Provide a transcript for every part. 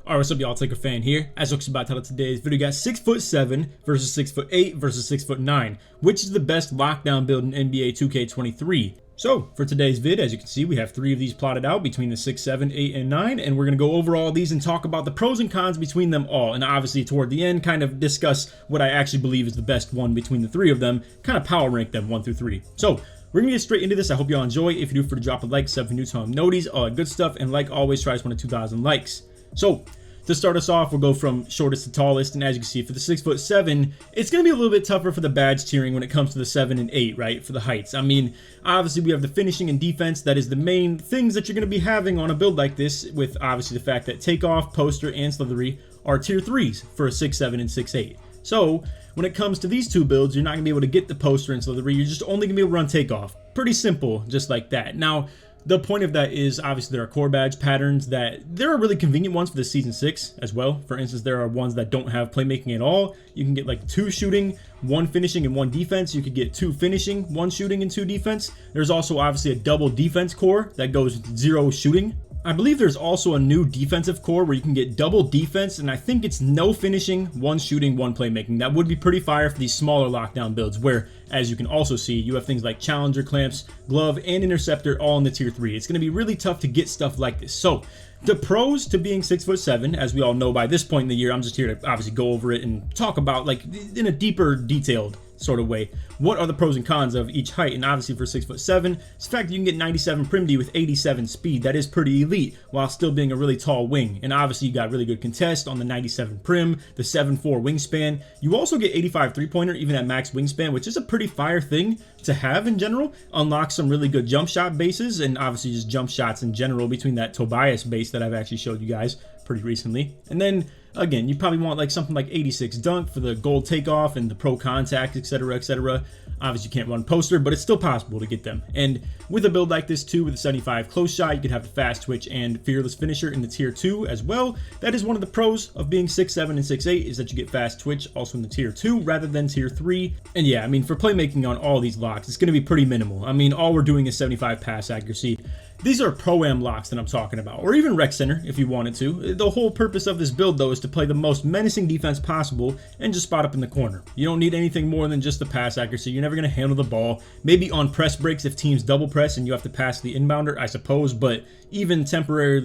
Alright, what's up y'all, LakerFan here. As looks about title today's video, we got 6'7" versus 6'8" versus 6'9", which is the best lockdown build in NBA 2K23. So, for today's vid, as you can see, we have 3 of these plotted out between the 6, 7, 8, and 9, and we're going to go over all these and talk about the pros and cons between them all, and obviously toward the end, kind of discuss what I actually believe is the best one between the 3 of them, kind of power rank them 1 through 3. So, we're going to get straight into this. I hope y'all enjoy. If you do, for to drop a like, sub for new time noties, all that good stuff, and like always, try to one to 2,000 likes. So, to start us off, we'll go from shortest to tallest, and as you can see, for the 6'7", it's going to be a little bit tougher for the badge tiering when it comes to the 7 and 8, right, for the heights. I mean, obviously we have the finishing and defense. That is the main things that you're going to be having on a build like this, with obviously the fact that takeoff, poster, and slithery are tier 3s for a 6'7" and 6'8". So, when it comes to these 2 builds, you're not going to be able to get the poster and slithery, you're just only going to be able to run takeoff. Pretty simple, just like that. Now, the point of that is, obviously, there are core badge patterns that there are really convenient ones for the Season 6 as well. For instance, there are ones that don't have playmaking at all. You can get like 2 shooting, 1 finishing, and 1 defense. You could get 2 finishing, 1 shooting, and 2 defense. There's also obviously a double defense core that goes 0 shooting. I believe there's also a new defensive core where you can get double defense, and I think it's no finishing, 1 shooting, 1 playmaking. That would be pretty fire for these smaller lockdown builds where, as you can also see, you have things like Challenger, Clamps, Glove, and Interceptor all in the tier 3. It's going to be really tough to get stuff like this. So, the pros to being 6'7", as we all know by this point in the year, I'm just here to obviously go over it and talk about, like, in a deeper, detailed sort of way, what are the pros and cons of each height. And obviously for 6'7", it's the fact that you can get 97 prim D with 87 speed. That is pretty elite while still being a really tall wing. And obviously you got really good contest on the 97 prim, the 7'4" wingspan. You also get 85 3-pointer even at max wingspan, which is a pretty fire thing to have in general. Unlocks some really good jump shot bases, and obviously just jump shots in general between that Tobias base that I've actually showed you guys pretty recently. And then again, you probably want like something like 86 dunk for the gold takeoff and the pro contact, etc., etc. Obviously, you can't run poster, but it's still possible to get them. And with a build like this too, with a 75 close shot, you could have the fast twitch and fearless finisher in the tier 2 as well. That is one of the pros of being 6'7" and 6'8", is that you get fast twitch also in the tier 2 rather than tier 3. And yeah, I mean, for playmaking on all these locks, it's going to be pretty minimal. I mean, all we're doing is 75 pass accuracy. These are Pro-Am locks that I'm talking about, or even Rec Center if you wanted to. The whole purpose of this build, though, is to play the most menacing defense possible and just spot up in the corner. You don't need anything more than just the pass accuracy. You're never going to handle the ball. Maybe on press breaks if teams double press and you have to pass the inbounder, I suppose, but even temporary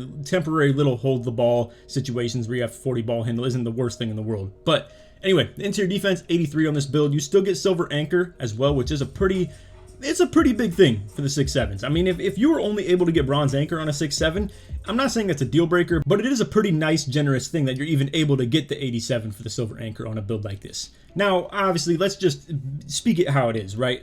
little hold the ball situations where you have 40 ball handle isn't the worst thing in the world. But anyway, the interior defense, 83 on this build. You still get silver anchor as well, which is it's a pretty big thing for the 6'7s. I mean, if you were only able to get bronze anchor on a 6'7", I'm not saying that's a deal breaker, but it is a pretty nice, generous thing that you're even able to get the 87 for the silver anchor on a build like this. Now, obviously, let's just speak it how it is, right?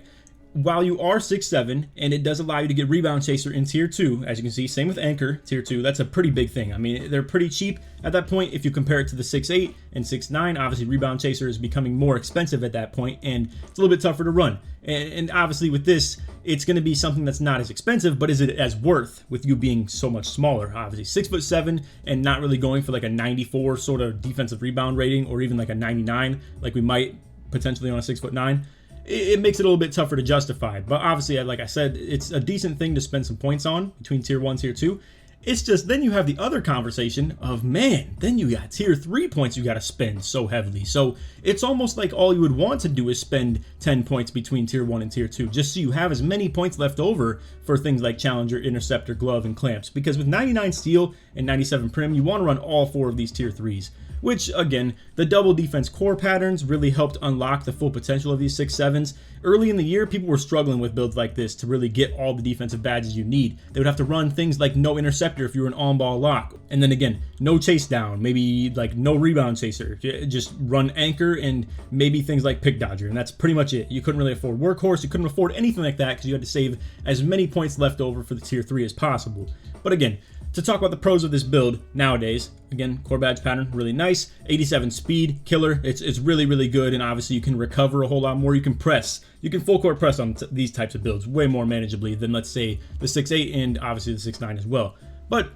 While you are 6'7", and it does allow you to get rebound chaser in tier 2, as you can see, same with anchor, tier 2, that's a pretty big thing. I mean, they're pretty cheap at that point if you compare it to the 6'8" and 6'9". Obviously, rebound chaser is becoming more expensive at that point, and it's a little bit tougher to run. And obviously with this, it's going to be something that's not as expensive, but is it as worth with you being so much smaller? Obviously, 6'7" and not really going for like a 94 sort of defensive rebound rating, or even like a 99, like we might potentially on a 6'9". It makes it a little bit tougher to justify. But obviously, like I said, it's a decent thing to spend some points on between tier 1 and tier 2. It's just then you have the other conversation of, man, then you got tier 3 points you got to spend so heavily. So it's almost like all you would want to do is spend 10 points between tier 1 and tier 2, just so you have as many points left over for things like Challenger, Interceptor, Glove, and Clamps. Because with 99 Steel and 97 Prim, you want to run all 4 of these tier 3s. Which, again, the double defense core patterns really helped unlock the full potential of these 6'7s. Early in the year, people were struggling with builds like this to really get all the defensive badges you need. They would have to run things like no interceptor if you were an on-ball lock. And then again, no chase down, maybe like no rebound chaser. Just run anchor and maybe things like pick dodger, and that's pretty much it. You couldn't really afford workhorse, you couldn't afford anything like that because you had to save as many points left over for the tier 3 as possible. But again, to talk about the pros of this build nowadays, again, core badge pattern, really nice. 87 speed, killer. It's really, really good, and obviously you can recover a whole lot more. You can press. You can full court press on these types of builds way more manageably than, let's say, the 6'8" and obviously the 6'9" as well. But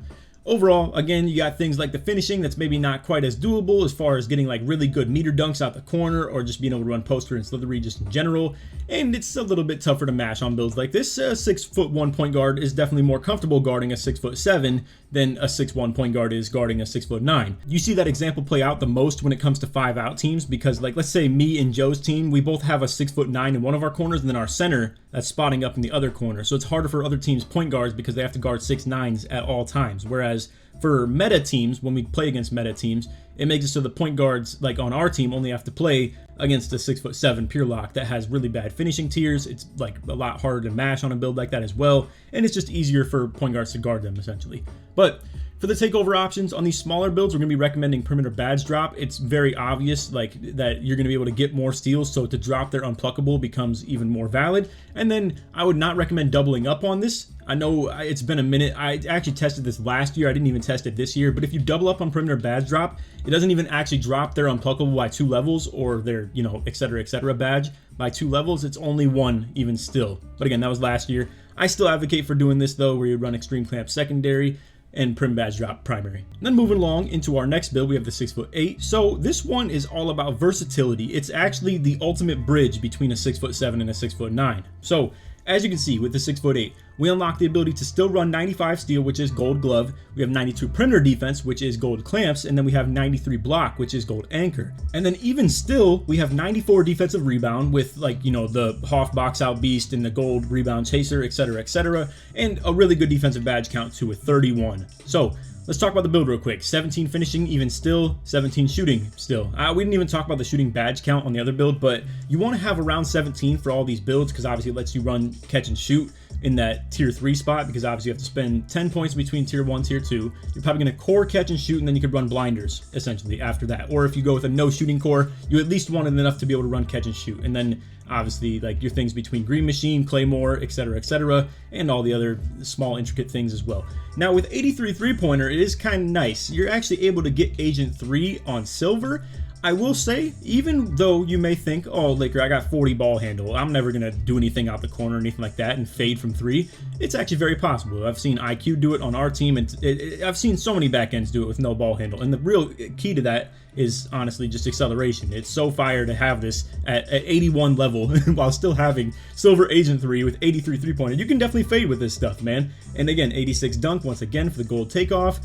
overall, again, you got things like the finishing that's maybe not quite as doable as far as getting like really good meter dunks out the corner or just being able to run poster and slithery just in general. And it's a little bit tougher to mash on builds like this. 6'1" point guard is definitely more comfortable guarding a 6'7" than a 6'1" point guard is guarding a 6'9". You see that example play out the most when it comes to 5-out teams because, like, let's say me and Joe's team, we both have a 6'9" in one of our corners and then our center that's spotting up in the other corner. So it's harder for other teams' point guards because they have to guard 6'9s at all times. Whereas for meta teams, when we play against meta teams, it makes it so the point guards, like on our team, only have to play against a 6'7" pure lock that has really bad finishing tiers. It's like a lot harder to mash on a build like that as well, and it's just easier for point guards to guard them essentially. But for the takeover options on these smaller builds, we're going to be recommending perimeter badge drop. It's very obvious like that you're going to be able to get more steals, so to drop their unpluckable becomes even more valid. And then I would not recommend doubling up on this. I know it's been a minute. I actually tested this last year. I didn't even test it this year. But if you double up on perimeter badge drop, it doesn't even actually drop their unpluckable by 2 levels or their, you know, etc. badge by 2 levels. It's only 1 even still. But again, that was last year. I still advocate for doing this though, where you run extreme clamp secondary and prim badge drop primary. And then moving along into our next build, we have the 6'8". So this one is all about versatility. It's actually the ultimate bridge between a 6'7" and a 6'9". So as you can see with the 6'8", we unlock the ability to still run 95 steal, which is gold glove. We have 92 perimeter defense, which is gold clamps, and then we have 93 block, which is gold anchor. And then even still, we have 94 defensive rebound with, like, you know, the Hoff box out beast and the gold rebound chaser, etc., and a really good defensive badge count too with 31. So let's talk about the build real quick. 17 finishing even still, 17 shooting still. We didn't even talk about the shooting badge count on the other build, but you want to have around 17 for all these builds because obviously it lets you run catch and shoot in that tier 3 spot, because obviously you have to spend 10 points between tier 1 tier 2. You're probably going to core catch and shoot, and then you could run blinders essentially after that. Or if you go with a no shooting core, you at least wanted enough to be able to run catch and shoot, and then obviously like your things between green machine, claymore, etc., and all the other small intricate things as well. Now with 83 3-pointer, it is kind of nice. You're actually able to get agent 3 on silver. I will say, even though you may think, oh, Laker, I got 40 ball handle, I'm never going to do anything out the corner or anything like that and fade from 3, it's actually very possible. I've seen IQ do it on our team, and I've seen so many backends do it with no ball handle. And the real key to that is honestly just acceleration. It's so fire to have this at 81 level while still having silver agent 3 with 83 3-pointer. You can definitely fade with this stuff, man. And again, 86 dunk once again for the gold takeoff.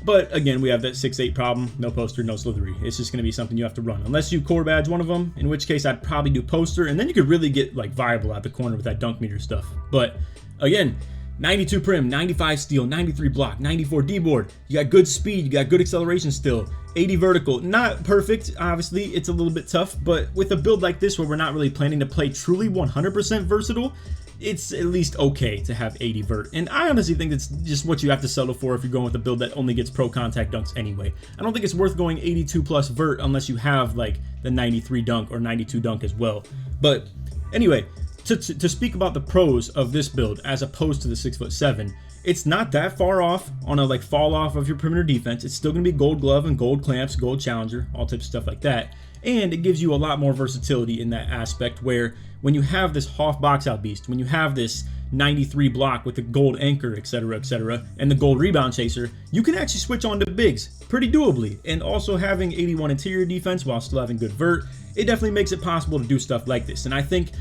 But again, we have that 6'8" problem, no poster, no slithery. It's just going to be something you have to run. Unless you core badge one of them, in which case I'd probably do poster, and then you could really get like viable out the corner with that dunk meter stuff. But again, 92 prim, 95 steal, 93 block, 94 D-board. You got good speed, you got good acceleration still, 80 vertical. Not perfect, obviously, it's a little bit tough, but with a build like this where we're not really planning to play truly 100% versatile, it's at least okay to have 80 vert. And I honestly think that's just what you have to settle for if you're going with a build that only gets pro contact dunks anyway. I don't think it's worth going 82 plus vert unless you have like the 93 dunk or 92 dunk as well. But anyway, to speak about the pros of this build as opposed to the 6'7", it's not that far off on a like fall off of your perimeter defense. It's still going to be gold glove and gold clamps, gold challenger, all types of stuff like that. And it gives you a lot more versatility in that aspect, where when you have this Hoff box out beast, when you have this 93 block with the gold anchor, etc., and the gold rebound chaser, you can actually switch on to bigs pretty doably. And also having 81 interior defense while still having good vert, it definitely makes it possible to do stuff like this. And I think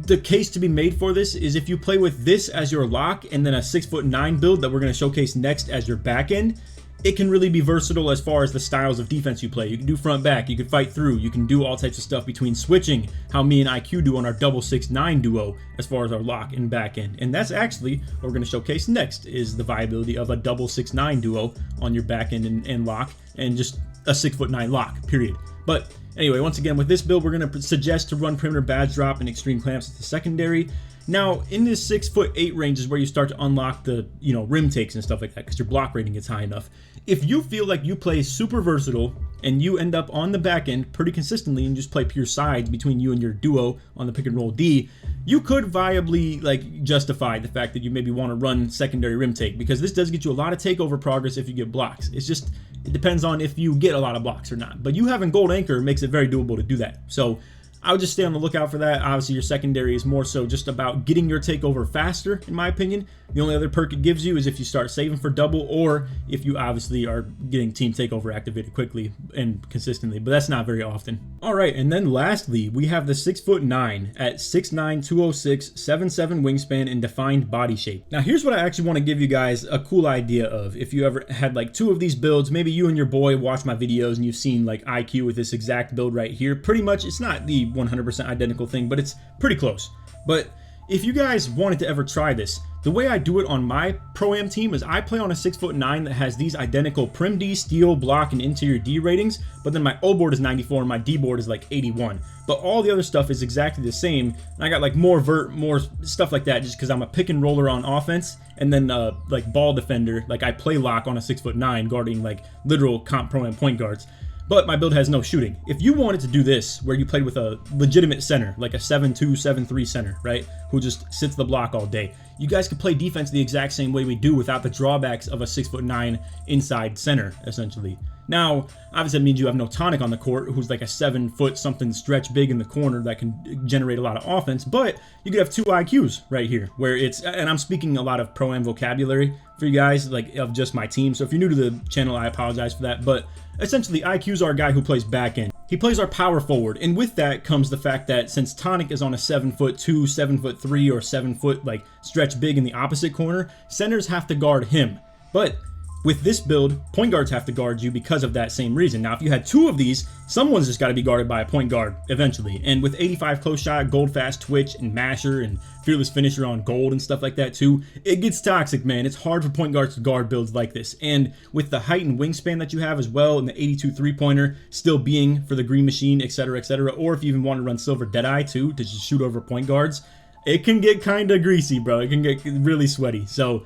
the case to be made for this is if you play with this as your lock and then a 6'9" build that we're going to showcase next as your back end, it can really be versatile as far as the styles of defense you play. You can do front back, you can fight through, you can do all types of stuff between switching, how me and IQ do on our double 6'9" duo as far as our lock and back end. And that's actually what we're going to showcase next, is the viability of a double 6'9" duo on your back end and lock, and just a 6'9" lock, period. But anyway, once again, with this build, we're going to suggest to run perimeter badge drop and extreme clamps as the secondary. Now, in this 6'8" range is where you start to unlock the, rim takes and stuff like that, because your block rating gets high enough. If you feel like you play super versatile and you end up on the back end pretty consistently and just play pure sides between you and your duo on the pick and roll D, you could viably justify the fact that you maybe want to run secondary rim take, because this does get you a lot of takeover progress if you get blocks. It depends on if you get a lot of blocks or not. But you having gold anchor makes it very doable to do that. So I would just stay on the lookout for that. Obviously, your secondary is more so just about getting your takeover faster, in my opinion. The only other perk it gives you is if you start saving for double, or if you obviously are getting team takeover activated quickly and consistently, but that's not very often. All right, and then lastly, we have the 6'9" at 6'9", 206, 7'7" wingspan and defined body shape. Now, here's what I actually want to give you guys a cool idea of. If you ever had like 2 of these builds, maybe you and your boy watch my videos and you've seen like IQ with this exact build right here. Pretty much, it's not the 100% identical thing, but it's pretty close. But if you guys wanted to ever try this, the way I do it on my Pro-Am team is I play on a 6'9" that has these identical Prim D, Steel, Block, and Interior D ratings, but then my O board is 94 and my D board is like 81. But all the other stuff is exactly the same, and I got like more vert, more stuff like that just because I'm a pick and roller on offense, and then like ball defender, like I play lock on a 6'9", guarding like literal comp Pro-Am point guards. But my build has no shooting. If you wanted to do this, where you played with a legitimate center, like a 7'2", 7'3" center, right, who just sits the block all day, you guys could play defense the exact same way we do without the drawbacks of a 6'9" inside center, essentially. Now, obviously that means you have no Tonic on the court, who's like a 7 foot something stretch big in the corner that can generate a lot of offense, but you could have 2 IQs right here, where it's, and I'm speaking a lot of Pro-Am vocabulary for you guys, like of just my team, so if you're new to the channel, I apologize for that, but essentially IQs are a guy who plays back end. He plays our power forward, and with that comes the fact that since Tonic is on a 7'2", 7'3", or 7 foot like stretch big in the opposite corner, centers have to guard him. But with this build, point guards have to guard you because of that same reason. Now, if you had 2 of these, someone's just got to be guarded by a point guard eventually. And with 85 close shot, gold fast twitch, and masher, and fearless finisher on gold and stuff like that too, it gets toxic, man. It's hard for point guards to guard builds like this. And with the height and wingspan that you have as well, and the 82 3-pointer still being for the green machine, etc., etc., or if you even want to run silver deadeye too, to just shoot over point guards, it can get kind of greasy, bro. It can get really sweaty. So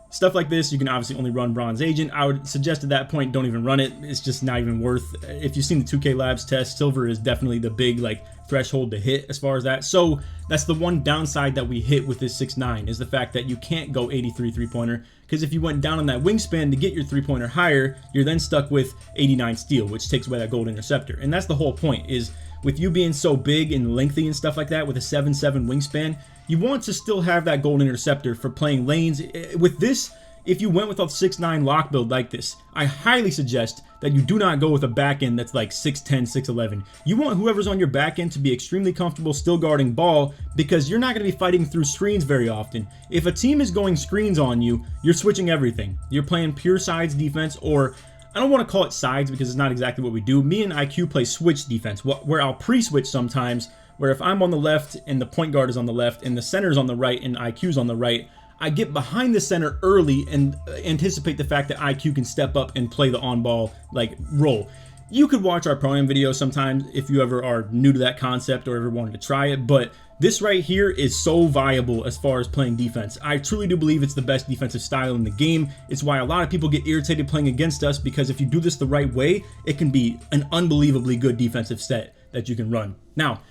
stuff like this, you can obviously only run Bronze Agent. I would suggest at that point, don't even run it. It's just not even worth. If you've seen the 2K Labs test, silver is definitely the big like threshold to hit as far as that. So that's the one downside that we hit with this 6'9", is the fact that you can't go 83 3-pointer, because if you went down on that wingspan to get your 3-pointer higher, you're then stuck with 89 steal, which takes away that gold interceptor. And that's the whole point, is with you being so big and lengthy and stuff like that with a 7'7" wingspan, you want to still have that gold interceptor for playing lanes. With this, if you went with a 6'9" lock build like this, I highly suggest that you do not go with a back end that's like 6'10", 6'11". You want whoever's on your back end to be extremely comfortable still guarding ball, because you're not going to be fighting through screens very often. If a team is going screens on you, you're switching everything. You're playing pure sides defense, or I don't want to call it sides because it's not exactly what we do. Me and IQ play switch defense, where I'll pre-switch sometimes, where if I'm on the left and the point guard is on the left and the center's on the right and IQ's on the right, I get behind the center early and anticipate the fact that IQ can step up and play the on-ball like role. You could watch our Pro-Am videos sometimes if you ever are new to that concept or ever wanted to try it, but this right here is so viable as far as playing defense. I truly do believe it's the best defensive style in the game. It's why a lot of people get irritated playing against us, because if you do this the right way, it can be an unbelievably good defensive set that you can run. Now,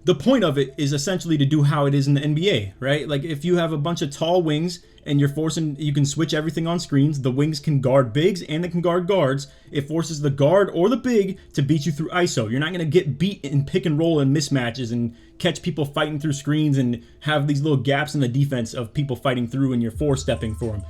the point of it is essentially to do how it is in the NBA, right? Like if you have a bunch of tall wings and you're forcing, you can switch everything on screens. The wings can guard bigs and they can guard guards. It forces the guard or the big to beat you through ISO. You're not going to get beat in pick and roll and mismatches and catch people fighting through screens and have these little gaps in the defense of people fighting through and you're four-stepping for them.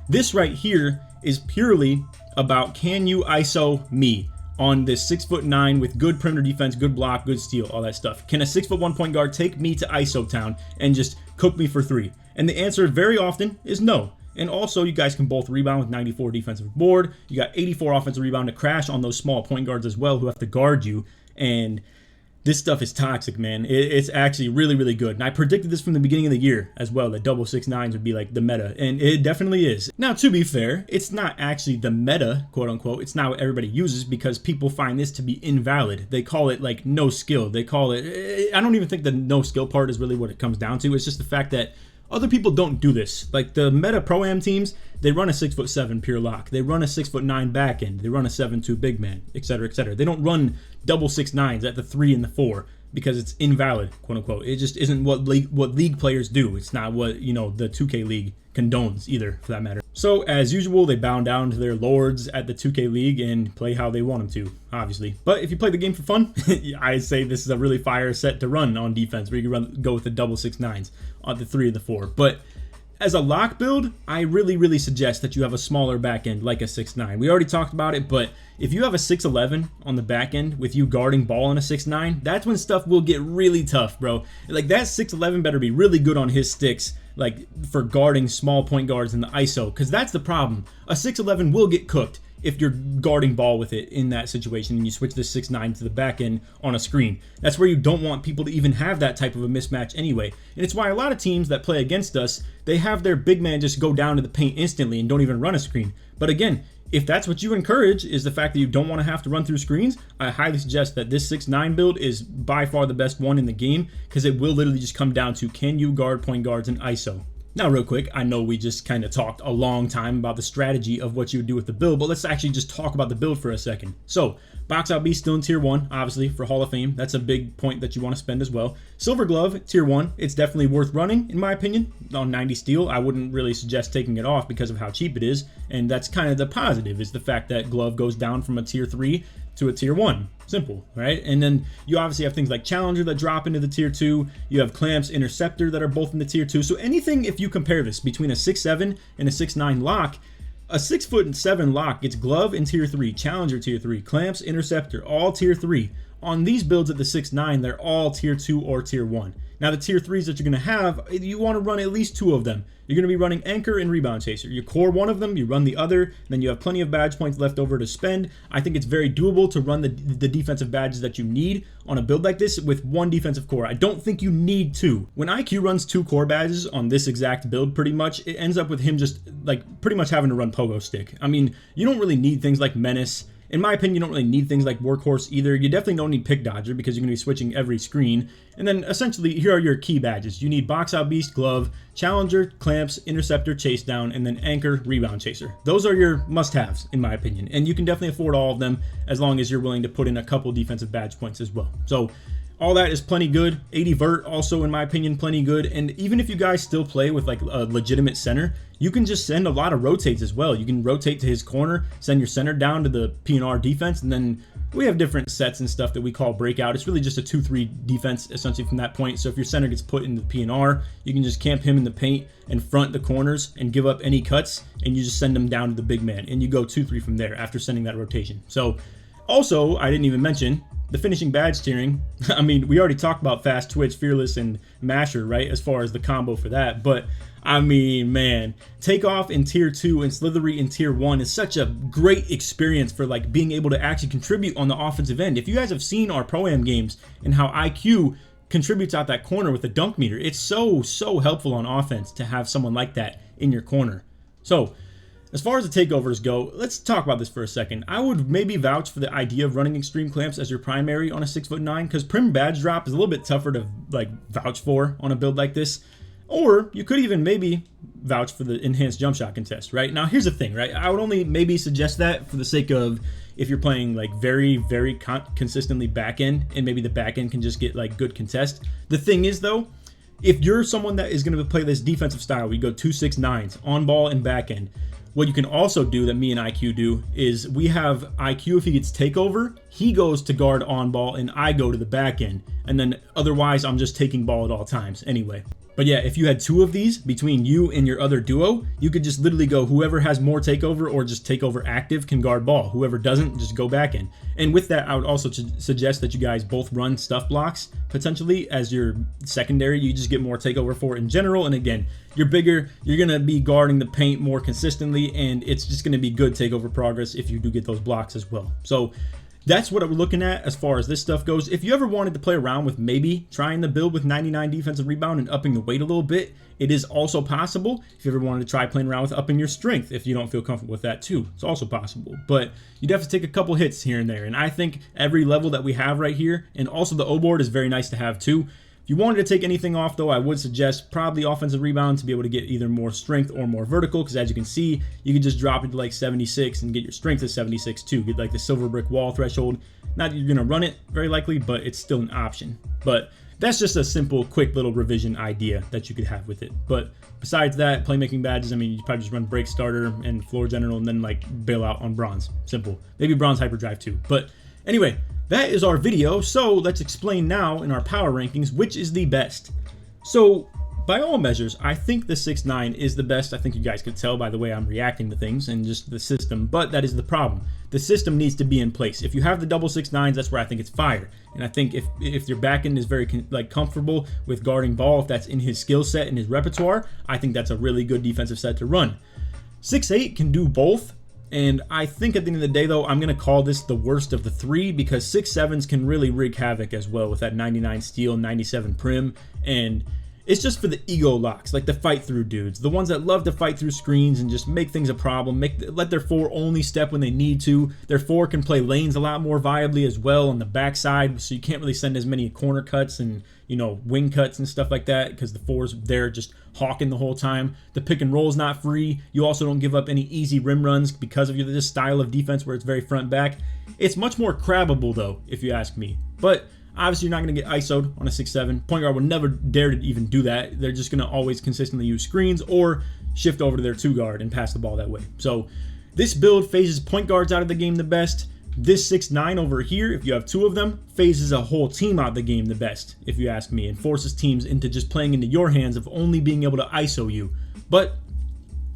This right here is purely about, can you ISO me on this 6'9" with good perimeter defense, good block, good steal, all that stuff? Can a 6'1" point guard take me to ISO town and just cook me for 3? And the answer very often is no. And also, you guys can both rebound with 94 defensive board. You got 84 offensive rebound to crash on those small point guards as well who have to guard you. And this stuff is toxic, man. It's actually really, really good. And I predicted this from the beginning of the year as well, that double 6'9s would be like the meta. And it definitely is. Now, to be fair, it's not actually the meta, quote unquote. It's not what everybody uses because people find this to be invalid. They call it like no skill. They call it, I don't even think the no skill part is really what it comes down to. It's just the fact that other people don't do this. Like the meta Pro-Am teams, they run a 6'7" pure lock. They run a 6'9" back end. They run a 7'2" big man, etc., etc. They don't run double 6'9s at the 3 and the 4 because it's invalid, quote unquote. It just isn't what league players do. It's not what, you know, the 2K league condones either, for that matter. So as usual, they bow down to their lords at the 2K League and play how they want them to, obviously. But if you play the game for fun, I say this is a really fire set to run on defense, where you can go with the double 6-9s on the 3 and the 4. But as a lock build, I really suggest that you have a smaller back end like a 6-9. We already talked about it, but if you have a 6'11 on the back end with you guarding ball in a 6'9, that's when stuff will get really tough, bro. Like that 6'11 better be really good on his sticks, like for guarding small point guards in the ISO, because that's the problem. A 6'11 will get cooked if you're guarding ball with it in that situation and you switch the 6'9 to the back end on a screen. That's where you don't want people to even have that type of a mismatch anyway. And it's why a lot of teams that play against us, they have their big man just go down to the paint instantly and don't even run a screen. But again, if that's what you encourage, is the fact that you don't want to have to run through screens, I highly suggest that this 6'9 build is by far the best one in the game, because it will literally just come down to, can you guard point guards in ISO? Now, real quick, I know we just kind of talked a long time about the strategy of what you would do with the build, but let's actually just talk about the build for a second. So, Box Out Beast still in Tier 1, obviously, for Hall of Fame. That's a big point that you want to spend as well. Silver Glove, Tier 1. It's definitely worth running, in my opinion. On 90 steel, I wouldn't really suggest taking it off because of how cheap it is, and that's kind of the positive, is the fact that Glove goes down from a Tier 3 to a Tier 1. Simple, right? And then you obviously have things like Challenger that drop into the Tier 2. You have Clamps, Interceptor that are both in the Tier 2. So anything, if you compare this between a 6'7 and a 6'9 lock, a 6'7" lock gets Glove in Tier 3, Challenger Tier 3, Clamps, Interceptor, all Tier 3. On these builds at the 6'9, they're all Tier 2 or Tier 1. Now the Tier 3s that you're going to have, you want to run at least 2 of them. You're going to be running Anchor and Rebound Chaser. You core one of them, you run the other, then you have plenty of badge points left over to spend. I think it's very doable to run the defensive badges that you need on a build like this with 1 defensive core. I don't think you need 2. When IQ runs 2 core badges on this exact build, pretty much, it ends up with him just like pretty much having to run Pogo Stick. I mean, you don't really need things like Menace. In my opinion, you don't really need things like Workhorse either. You definitely don't need Pick Dodger because you're going to be switching every screen. And then essentially, here are your key badges. You need Box Out Beast, Glove, Challenger, Clamps, Interceptor, Chase Down, and then Anchor, Rebound Chaser. Those are your must-haves, in my opinion. And you can definitely afford all of them as long as you're willing to put in a couple defensive badge points as well. So all that is plenty good. 80 vert also, in my opinion, plenty good. And even if you guys still play with like a legitimate center, you can just send a lot of rotates as well. You can rotate to his corner, send your center down to the PNR defense, and then we have different sets and stuff that we call breakout. It's really just a 2-3 defense essentially from that point. So if your center gets put in the PNR, you can just camp him in the paint and front the corners and give up any cuts, and you just send them down to the big man, and you go 2-3 from there after sending that rotation. So also, I didn't even mention the finishing badge tiering. I mean, we already talked about Fast Twitch, Fearless, and Masher, right, as far as the combo for that. But I mean, man, Takeoff in Tier 2 and Slithery in Tier 1 is such a great experience for like being able to actually contribute on the offensive end. If you guys have seen our Pro-Am games and how IQ contributes out that corner with the dunk meter, it's so helpful on offense to have someone like that in your corner. So as far as the takeovers go, let's talk about this for a second. I would maybe vouch for the idea of running Extreme Clamps as your primary on a 6'9", because Prim Badge Drop is a little bit tougher to like vouch for on a build like this. Or you could even maybe vouch for the enhanced jump shot contest, right? Now here's the thing, right? I would only maybe suggest that for the sake of if you're playing like very consistently back end, and maybe the back end can just get like good contest. The thing is though, if you're someone that is going to play this defensive style, we go 2 6'9s on ball and back end. What you can also do that me and IQ do is we have IQ, if he gets takeover, he goes to guard on ball and I go to the back end. And then otherwise I'm just taking ball at all times anyway. But yeah, if you had 2 of these between you and your other duo, you could just literally go whoever has more takeover or just takeover active can guard ball. Whoever doesn't, just go back in. And with that, I would also suggest that you guys both run stuff blocks potentially as your secondary. You just get more takeover for it in general. And again, you're bigger, you're going to be guarding the paint more consistently, and it's just going to be good takeover progress if you do get those blocks as well. So that's what we're looking at as far as this stuff goes. If you ever wanted to play around with maybe trying the build with 99 defensive rebound and upping the weight a little bit, it is also possible. If you ever wanted to try playing around with upping your strength, if you don't feel comfortable with that too, it's also possible. But you'd have to take a couple hits here and there. And I think every level that we have right here, and also the O board is very nice to have too. If you wanted to take anything off though, I would suggest probably offensive rebound to be able to get either more strength or more vertical, because as you can see, you can just drop it to like 76 and get your strength to 76 too. Get like the silver brick wall threshold. Not that you're going to run it very likely, but it's still an option. But that's just a simple, quick little revision idea that you could have with it. But besides that, playmaking badges, I mean, you probably just run break starter and floor general and then like bail out on bronze. Simple. Maybe bronze hyperdrive too. But anyway, that is our video. So let's explain now in our power rankings which is the best. So by all measures, I think the 6.9 is the best. I think you guys could tell by the way I'm reacting to things and just the system, but that is the problem. The system needs to be in place. If you have the double 6.9s, that's where I think it's fire. And I think if your back end is very comfortable with guarding ball, if that's in his skill set and his repertoire, I think that's a really good defensive set to run. 6.8 can do both. And I think at the end of the day, though, I'm going to call this the worst of the three because 6.7s can really wreak havoc as well with that 99 steal, 97 prim, and it's just for the ego locks, like the fight through dudes, the ones that love to fight through screens and just make things a problem, let their 4 only step when they need to. Their 4 can play lanes a lot more viably as well on the backside, so you can't really send as many corner cuts and, you know, wing cuts and stuff like that because the 4's there just hawking the whole time. The pick and roll is not free. You also don't give up any easy rim runs because of this style of defense where it's very front back. It's much more crabbable though, if you ask me. But obviously, you're not going to get ISO'd on a 6.7. Point guard will never dare to even do that. They're just going to always consistently use screens or shift over to their 2 guard and pass the ball that way. So this build phases point guards out of the game the best. This 6.9 over here, if you have 2 of them, phases a whole team out of the game the best, if you ask me, and forces teams into just playing into your hands of only being able to ISO you. But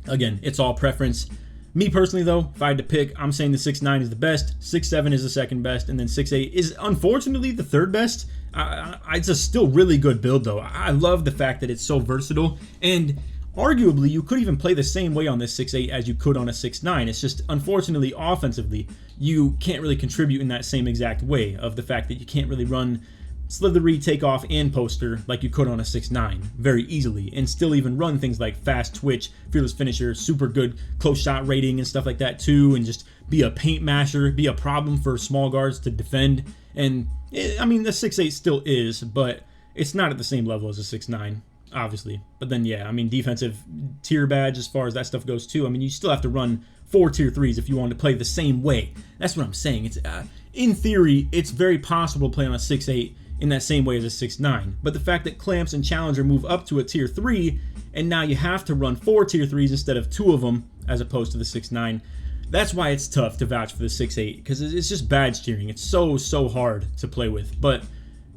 again, it's all preference. Me personally, though, if I had to pick, I'm saying the 6.9 is the best, 6.7 is the second best, and then 6.8 is unfortunately the third best. It's a still really good build, though. I love the fact that it's so versatile, and arguably, you could even play the same way on this 6.8 as you could on a 6.9. It's just, unfortunately, offensively, you can't really contribute in that same exact way of the fact that you can't really run slithery, takeoff, and poster like you could on a 6.9 very easily, and still even run things like fast twitch, fearless finisher, super good close shot rating and stuff like that too, and just be a paint masher, be a problem for small guards to defend. And I mean, the 6.8 still is, but it's not at the same level as a 6.9, obviously. But then yeah, I mean, defensive tier badge as far as that stuff goes too. I mean, you still have to run 4 tier 3s if you want to play the same way. That's what I'm saying. It's in theory, it's very possible to play on a 6.8 in that same way as a 6.9. But the fact that Clamps and Challenger move up to a tier 3, and now you have to run 4 tier 3s instead of 2 of them, as opposed to the 6.9, that's why it's tough to vouch for the 6.8, because it's just bad steering. It's so hard to play with. But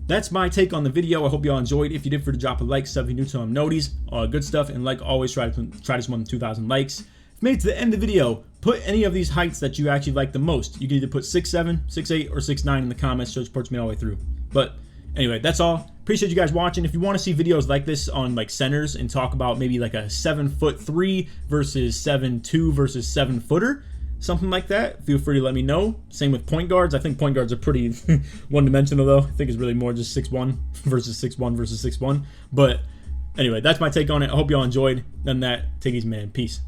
that's my take on the video. I hope y'all enjoyed. If you did, for to drop a like, sub if you're new to them noties, good stuff, and like always, try this one to 2,000 likes. If you made it to the end of the video, put any of these heights that you actually like the most. You can either put 6.7, 6.8, or 6.9 in the comments, so it supports me all the way through. But anyway, that's all. Appreciate you guys watching. If you want to see videos like this on like centers and talk about maybe like a 7'3" versus 7'2" versus 7-footer, something like that, feel free to let me know. Same with point guards. I think point guards are pretty one-dimensional though. I think it's really more just 6'1" versus 6'1" versus 6'1". But anyway, that's my take on it. I hope y'all enjoyed. Other than that, take it easy, man. Peace.